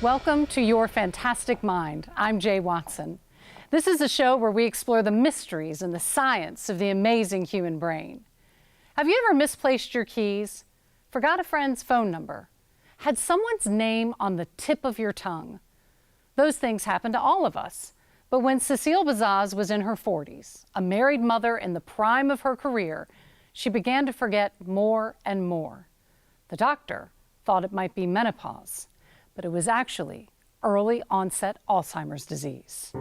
Welcome to Your Fantastic Mind. I'm Jay Watson. This is a show where we explore the mysteries and the science of the amazing human brain. Have you ever misplaced your keys? Forgot a friend's phone number? Had someone's name on the tip of your tongue? Those things happen to all of us. But when Cecile Bazaz was in her 40s, a married mother in the prime of her career, she began to forget more and more. The doctor thought it might be menopause, but it was actually early onset Alzheimer's disease.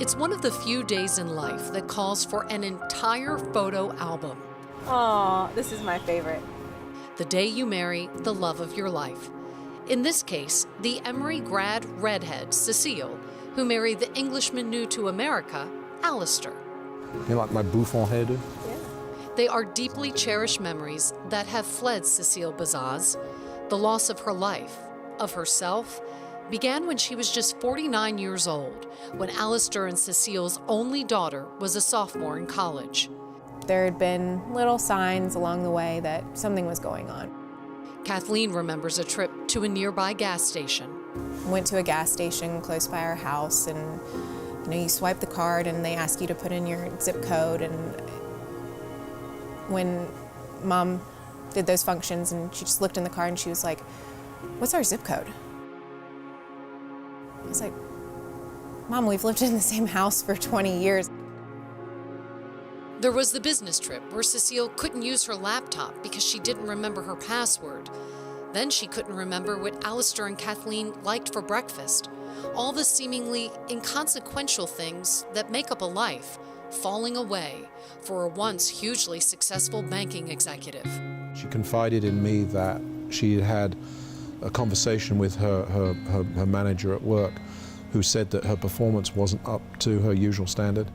It's one of the few days in life that calls for an entire photo album. Aw, this is my favorite. The day you marry the love of your life. In this case, the Emory grad redhead, Cecile, who married the Englishman new to America, Alistair. You like my bouffant hairdo? Yeah. They are deeply cherished memories that have fled Cecile Bazaz. The loss of her life, of herself, began when she was just 49 years old, when Alistair and Cecile's only daughter was a sophomore in college. There had been little signs along the way that something was going on. Kathleen remembers a trip to a nearby gas station. Went to a gas station close by our house, and you swipe the card and they ask you to put in your zip code. And when Mom did those functions, and she just looked in the card and she was like, "What's our zip code?" I was like, "Mom, we've lived in the same house for 20 years. There was the business trip where Cecile couldn't use her laptop because she didn't remember her password. Then she couldn't remember what Alistair and Kathleen liked for breakfast. All the seemingly inconsequential things that make up a life falling away for a once hugely successful banking executive. She confided in me that she had a conversation with her manager at work, who said that her performance wasn't up to her usual standard.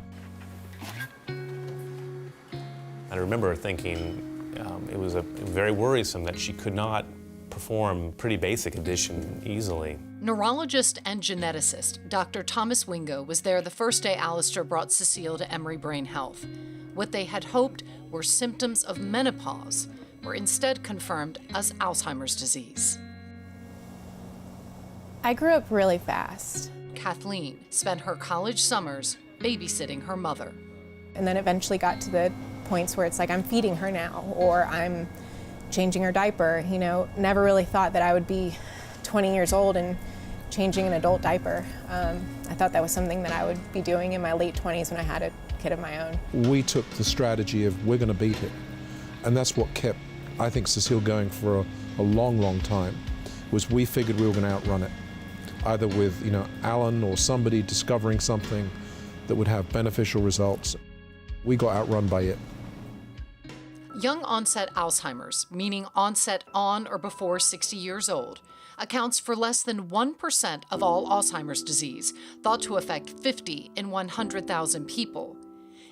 I remember thinking it was very worrisome that she could not perform pretty basic addition easily. Neurologist and geneticist Dr. Thomas Wingo was there the first day Alistair brought Cecile to Emory Brain Health. What they had hoped were symptoms of menopause were instead confirmed as Alzheimer's disease. I grew up really fast. Kathleen spent her college summers babysitting her mother. And then eventually got to the points where it's like, I'm feeding her now, or I'm changing her diaper. Never really thought that I would be 20 years old and changing an adult diaper. I thought that was something that I would be doing in my late 20s when I had a kid of my own. We took the strategy of we're going to beat it. And that's what kept, I think, Cecile going for a long, long time, was we figured we were going to outrun it, either with, Alan or somebody discovering something that would have beneficial results. We got outrun by it. Young onset Alzheimer's, meaning onset on or before 60 years old, accounts for less than 1% of all Alzheimer's disease, thought to affect 50 in 100,000 people.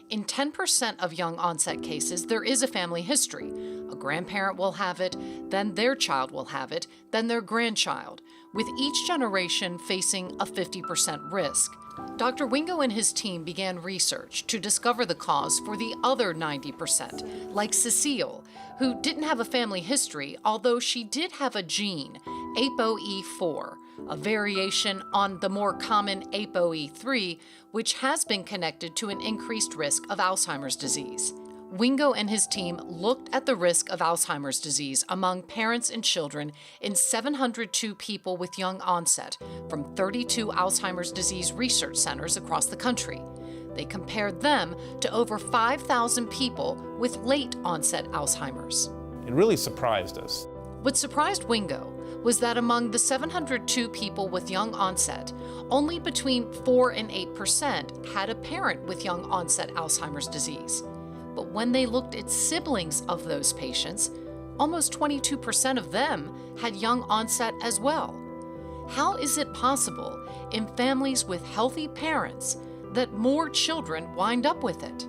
In 10% of young onset cases, there is a family history. A grandparent will have it, then their child will have it, then their grandchild, with each generation facing a 50% risk. Dr. Wingo and his team began research to discover the cause for the other 90%, like Cecile, who didn't have a family history, although she did have a gene, ApoE4, a variation on the more common ApoE3, which has been connected to an increased risk of Alzheimer's disease. Wingo and his team looked at the risk of Alzheimer's disease among parents and children in 702 people with young onset from 32 Alzheimer's disease research centers across the country. They compared them to over 5,000 people with late onset Alzheimer's. It really surprised us. What surprised Wingo was that among the 702 people with young onset, only between 4 and 8% had a parent with young onset Alzheimer's disease. But when they looked at siblings of those patients, almost 22% of them had young onset as well. How is it possible in families with healthy parents that more children wind up with it?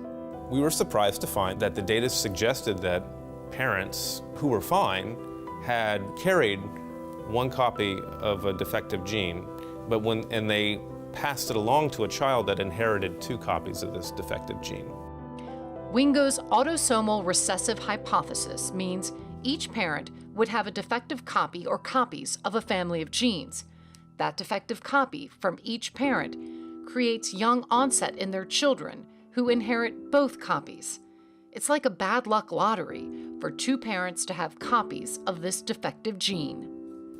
We were surprised to find that the data suggested that parents who were fine had carried one copy of a defective gene, and they passed it along to a child that inherited 2 copies of this defective gene. Wingo's autosomal recessive hypothesis means each parent would have a defective copy or copies of a family of genes. That defective copy from each parent creates young onset in their children who inherit both copies. It's like a bad luck lottery for two parents to have copies of this defective gene.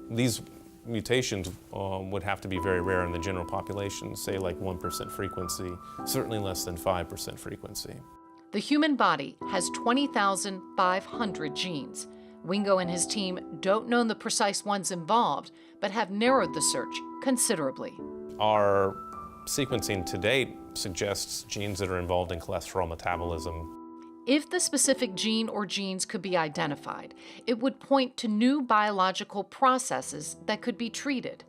These mutations would have to be very rare in the general population, say like 1% frequency, certainly less than 5% frequency. The human body has 20,500 genes. Wingo and his team don't know the precise ones involved, but have narrowed the search considerably. Our sequencing to date suggests genes that are involved in cholesterol metabolism. If the specific gene or genes could be identified, it would point to new biological processes that could be treated.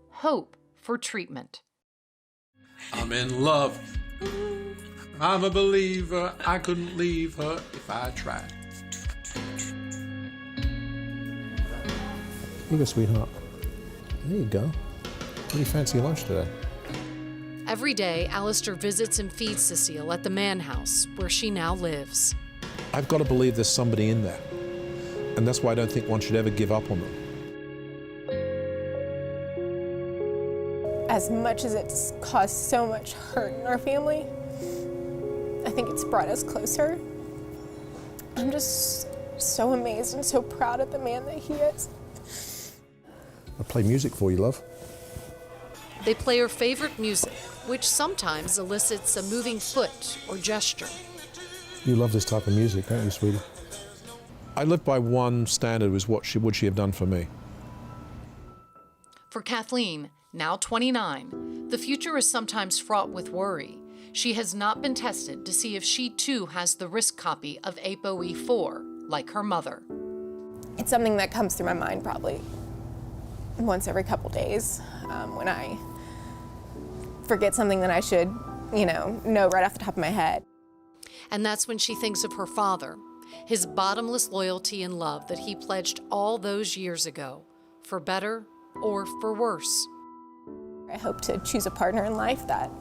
Hope for treatment. I'm in love. I'm a believer. I couldn't leave her if I tried. Here you go, sweetheart. There you go. What do you fancy your lunch today? Every day, Alistair visits and feeds Cecile at the Mann house, where she now lives. I've got to believe there's somebody in there. And that's why I don't think one should ever give up on them. As much as it's caused so much hurt in our family, I think it's brought us closer. I'm just so amazed and so proud of the man that he is. I play music for you, love. They play her favorite music, which sometimes elicits a moving foot or gesture. You love this type of music, don't you, sweetie? I live by one standard, was what would she have done for me? For Kathleen, now 29, the future is sometimes fraught with worry. She has not been tested to see if she too has the risk copy of ApoE4, like her mother. It's something that comes through my mind probably once every couple days when I forget something that I should, know right off the top of my head. And that's when she thinks of her father, his bottomless loyalty and love that he pledged all those years ago, for better or for worse. I hope to choose a partner in life that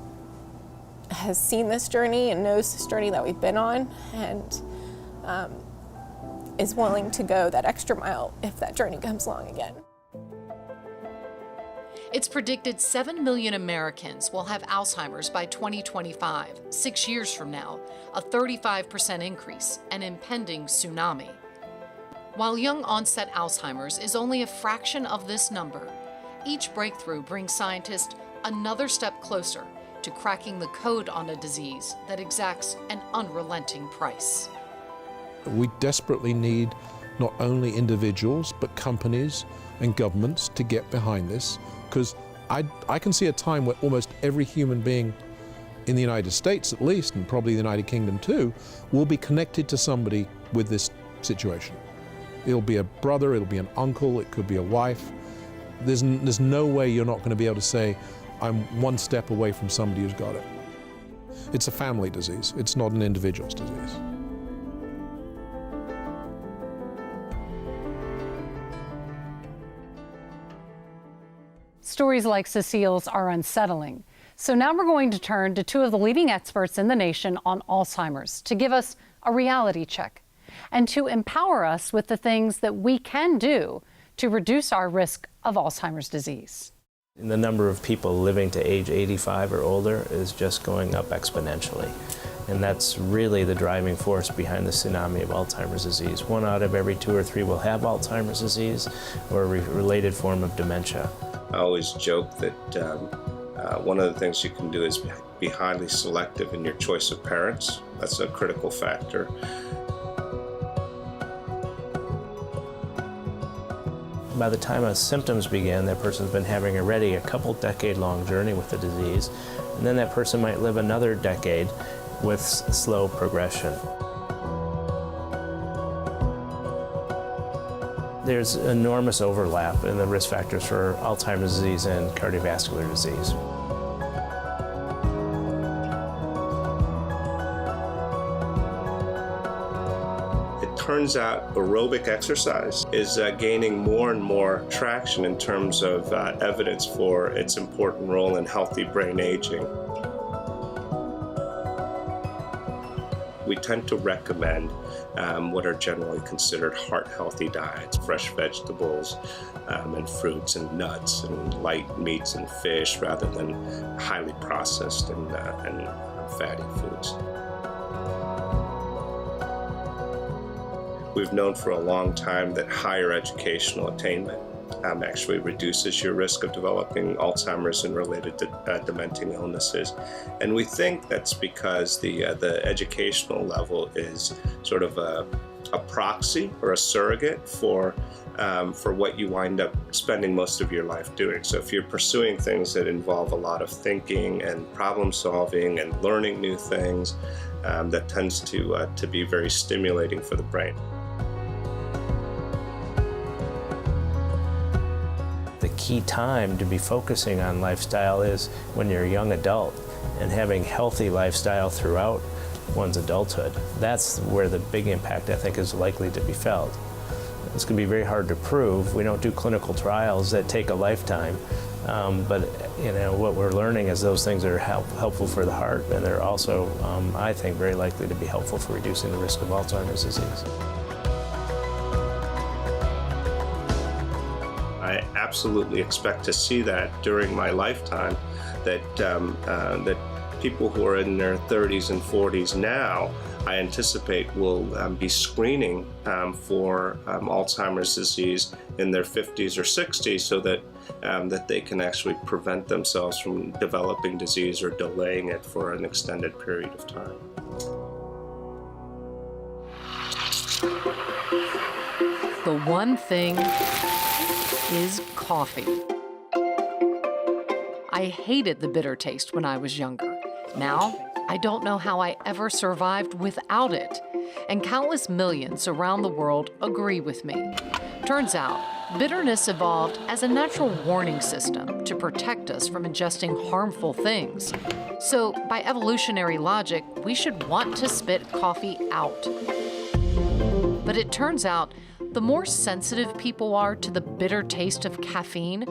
has seen this journey and knows this journey that we've been on, and is willing to go that extra mile if that journey comes along again. It's predicted 7 million Americans will have Alzheimer's by 2025, 6 years from now, a 35% increase, an impending tsunami. While young onset Alzheimer's is only a fraction of this number, each breakthrough brings scientists another step closer to cracking the code on a disease that exacts an unrelenting price. We desperately need not only individuals, but companies and governments to get behind this, because I can see a time where almost every human being in the United States at least, and probably the United Kingdom too, will be connected to somebody with this situation. It'll be a brother, it'll be an uncle, it could be a wife. There's no way you're not going to be able to say, I'm one step away from somebody who's got it. It's a family disease, it's not an individual's disease. Stories like Cecile's are unsettling. So now we're going to turn to two of the leading experts in the nation on Alzheimer's to give us a reality check and to empower us with the things that we can do to reduce our risk of Alzheimer's disease. The number of people living to age 85 or older is just going up exponentially. And that's really the driving force behind the tsunami of Alzheimer's disease. 1 out of every 2 or 3 will have Alzheimer's disease or a related form of dementia. I always joke that one of the things you can do is be highly selective in your choice of parents. That's a critical factor. By the time symptoms begin, that person's been having already a couple decade-long journey with the disease, and then that person might live another decade with slow progression. There's enormous overlap in the risk factors for Alzheimer's disease and cardiovascular disease. It turns out aerobic exercise is gaining more and more traction in terms of evidence for its important role in healthy brain aging. we tend to recommend what are generally considered heart-healthy diets, fresh vegetables and fruits and nuts and light meats and fish, rather than highly processed and fatty foods. We've known for a long time that higher educational attainment actually reduces your risk of developing Alzheimer's and related dementing illnesses. And we think that's because the educational level is sort of a proxy or a surrogate for what you wind up spending most of your life doing. So if you're pursuing things that involve a lot of thinking and problem solving and learning new things, that tends to be very stimulating for the brain. The key time to be focusing on lifestyle is when you're a young adult and having healthy lifestyle throughout one's adulthood. That's where the big impact, I think, is likely to be felt. It's going to be very hard to prove. We don't do clinical trials that take a lifetime, but what we're learning is those things are helpful for the heart, and they're also, I think, very likely to be helpful for reducing the risk of Alzheimer's disease. I absolutely expect to see that during my lifetime, that people who are in their 30s and 40s now, I anticipate will be screening for Alzheimer's disease in their 50s or 60s, so that they can actually prevent themselves from developing disease or delaying it for an extended period of time. The one thing is coffee. I hated the bitter taste when I was younger. Now, I don't know how I ever survived without it. And countless millions around the world agree with me. Turns out, bitterness evolved as a natural warning system to protect us from ingesting harmful things. So, by evolutionary logic, we should want to spit coffee out. But it turns out, the more sensitive people are to the bitter taste of caffeine,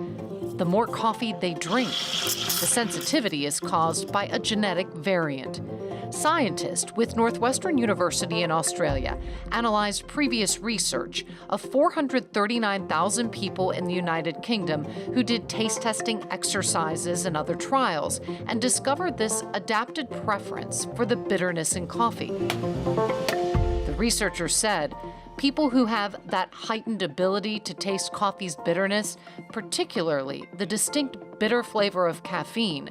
the more coffee they drink. The sensitivity is caused by a genetic variant. Scientists with Northwestern University in Australia analyzed previous research of 439,000 people in the United Kingdom who did taste testing exercises and other trials, and discovered this adapted preference for the bitterness in coffee. The researchers said, people who have that heightened ability to taste coffee's bitterness, particularly the distinct bitter flavor of caffeine,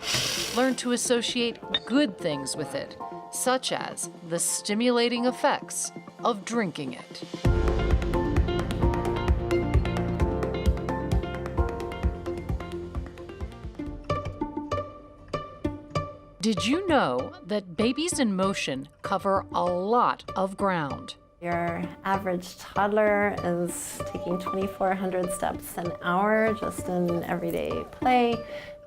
learn to associate good things with it, such as the stimulating effects of drinking it. Did you know that babies in motion cover a lot of ground? Your average toddler is taking 2,400 steps an hour just in everyday play.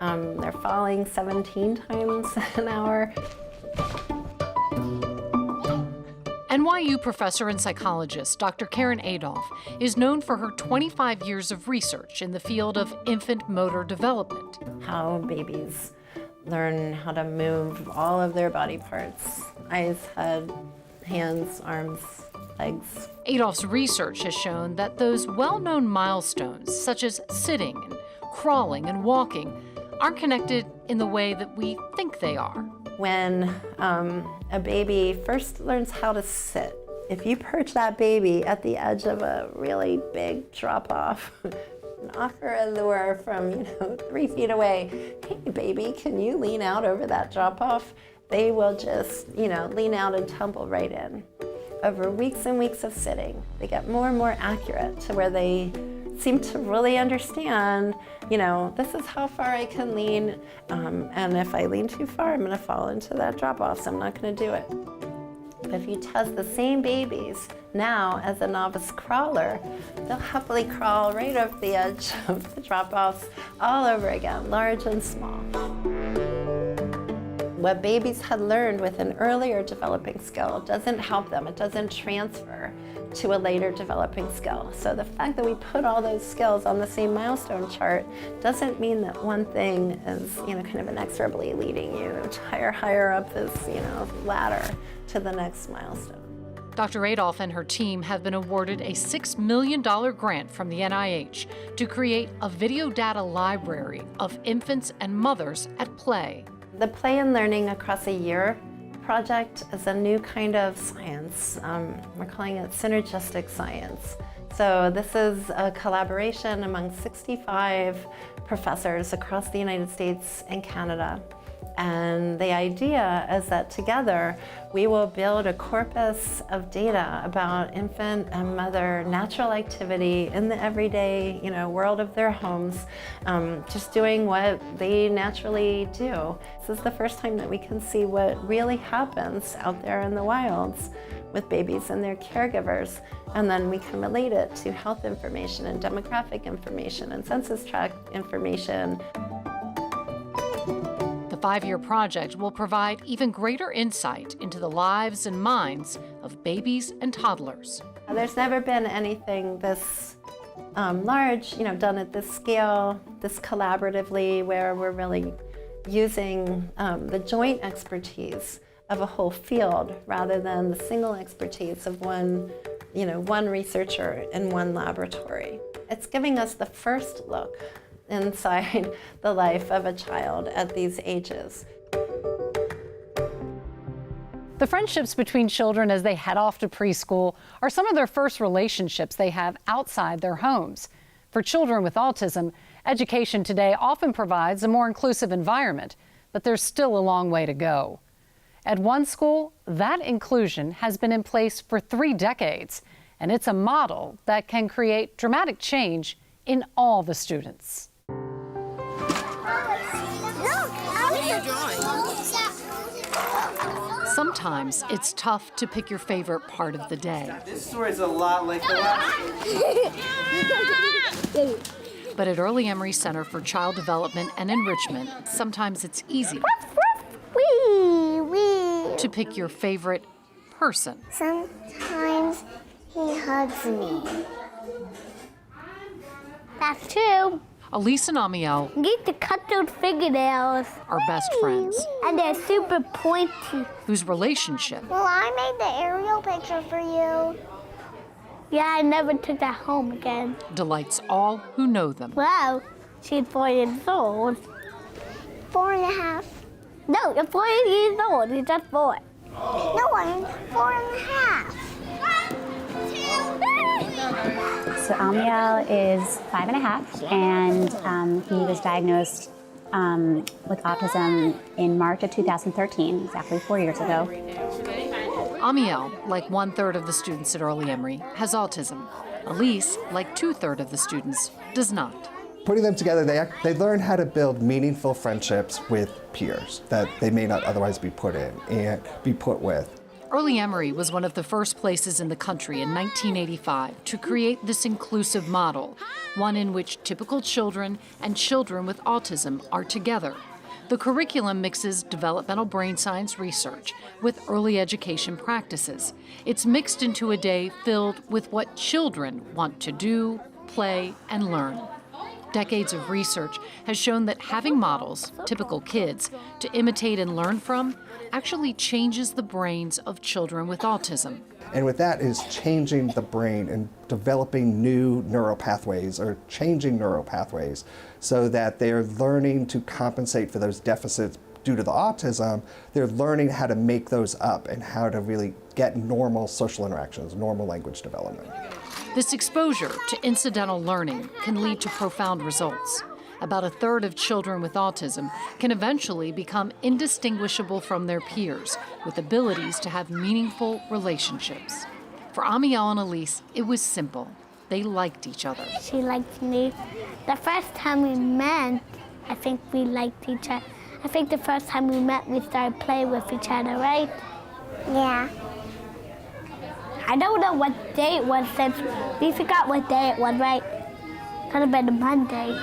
They're falling 17 times an hour. NYU professor and psychologist Dr. Karen Adolph is known for her 25 years of research in the field of infant motor development. How babies learn how to move all of their body parts: eyes, head, hands, arms, legs. Adolph's research has shown that those well-known milestones, such as sitting and crawling and walking, aren't connected in the way that we think they are. When a baby first learns how to sit, if you perch that baby at the edge of a really big drop-off and offer a lure from 3 feet away, hey baby, can you lean out over that drop-off? They will just lean out and tumble right in. Over weeks and weeks of sitting, they get more and more accurate to where they seem to really understand, this is how far I can lean, and if I lean too far, I'm gonna fall into that drop-off, so I'm not gonna do it. But if you test the same babies now as a novice crawler, they'll happily crawl right over the edge of the drop-offs all over again, large and small. What babies had learned with an earlier developing skill doesn't help them, it doesn't transfer to a later developing skill. So the fact that we put all those skills on the same milestone chart doesn't mean that one thing is, kind of inexorably leading you higher up this, ladder to the next milestone. Dr. Adolph and her team have been awarded a $6 million grant from the NIH to create a video data library of infants and mothers at play. The Play and Learning Across a Year project is a new kind of science. We're calling it synergistic science. So this is a collaboration among 65 professors across the United States and Canada. And the idea is that together we will build a corpus of data about infant and mother natural activity in the everyday, world of their homes, just doing what they naturally do. This is the first time that we can see what really happens out there in the wilds with babies and their caregivers. And then we can relate it to health information and demographic information and census tract information. The 5-year project will provide even greater insight into the lives and minds of babies and toddlers. There's never been anything this large, done at this scale, this collaboratively, where we're really using the joint expertise of a whole field rather than the single expertise of one researcher in one laboratory. It's giving us the first look inside the life of a child at these ages. The friendships between children as they head off to preschool are some of their first relationships they have outside their homes. For children with autism, education today often provides a more inclusive environment, but there's still a long way to go. At one school, that inclusion has been in place for 3 decades, and it's a model that can create dramatic change in all the students. Sometimes it's tough to pick your favorite part of the day. This story's a lot like the last. But at Early Emory Center for Child Development and Enrichment, sometimes it's easy to pick your favorite person. Sometimes he hugs me. That's true. Elise and Amiel You get to cut those fingernails. are best friends, And they're super pointy. whose relationship Well, I made the aerial picture for you. Yeah, I never took that home again. delights all who know them. Wow, she's 4 years old. 4.5. No, you're 4 years old. You're just 4. No, I'm 4.5. So Amiel is 5.5, and he was diagnosed with autism in March of 2013, exactly 4 years ago. Amiel, like 1/3 of the students at Early Emory, has autism. Elise, like 2/3 of the students, does not. Putting them together, they learn how to build meaningful friendships with peers that they may not otherwise be put in and be put with. Early Emory was one of the first places in the country in 1985 to create this inclusive model, one in which typical children and children with autism are together. The curriculum mixes developmental brain science research with early education practices. It's mixed into a day filled with what children want to do, play, and learn. Decades of research has shown that having models, typical kids, to imitate and learn from actually changes the brains of children with autism. And with that is changing the brain and developing new neural pathways or changing neural pathways so that they're learning to compensate for those deficits due to the autism. They're learning how to make those up and how to really get normal social interactions, normal language development. This exposure to incidental learning can lead to profound results. About 1/3 of children with autism can eventually become indistinguishable from their peers, with abilities to have meaningful relationships. For Amiel and Elise, it was simple. They liked each other. She liked me. The first time we met, I think we liked each other. I think the first time we met, we started playing with each other, right? Yeah. I don't know what day it was since we forgot what day it was, right? Could have been a Monday.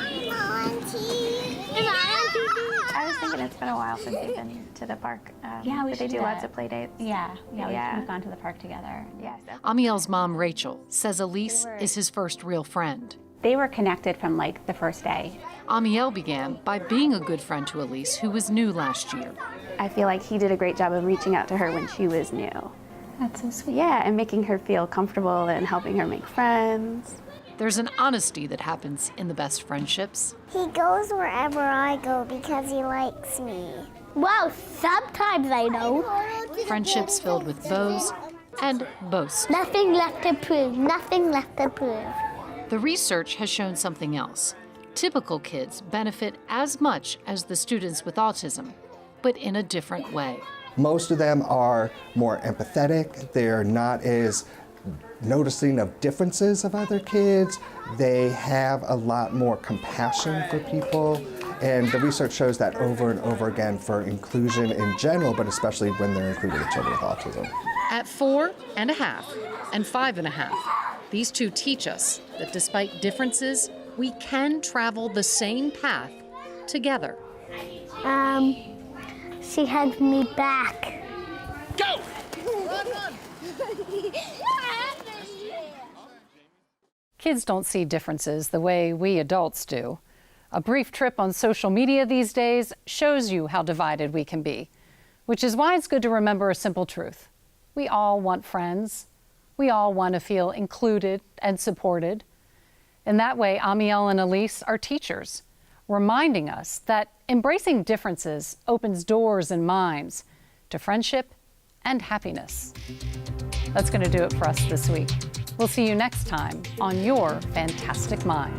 I was thinking it's been a while since you've been to the park. Yeah, we but should they do lots that. of play dates. Yeah, we've gone to the park together. Yes. Amiel's mom, Rachel, says Elise is his first real friend. They were connected from like the first day. Amiel began by being a good friend to Elise, who was new last year. I feel like he did a great job of reaching out to her when she was new. That's so sweet. Yeah, and making her feel comfortable and helping her make friends. There's an honesty that happens in the best friendships. He goes wherever I go because he likes me. Well, sometimes I don't. Friendships filled with bows and boasts. Nothing left to prove, nothing left to prove. The research has shown something else. Typical kids benefit as much as the students with autism, but in a different way. Most of them are more empathetic. They're not as noticing of differences of other kids. They have a lot more compassion for people. And the research shows that over and over again for inclusion in general, but especially when they're included with children with autism. At 4.5 and 5.5, these two teach us that despite differences, we can travel the same path together. She hugged me back. Go! Kids don't see differences the way we adults do. A brief trip on social media these days shows you how divided we can be, which is why it's good to remember a simple truth. We all want friends. We all want to feel included and supported. In that way, Amiel and Elise are teachers, reminding us that embracing differences opens doors and minds to friendship and happiness. That's going to do it for us this week. We'll see you next time on Your Fantastic Mind.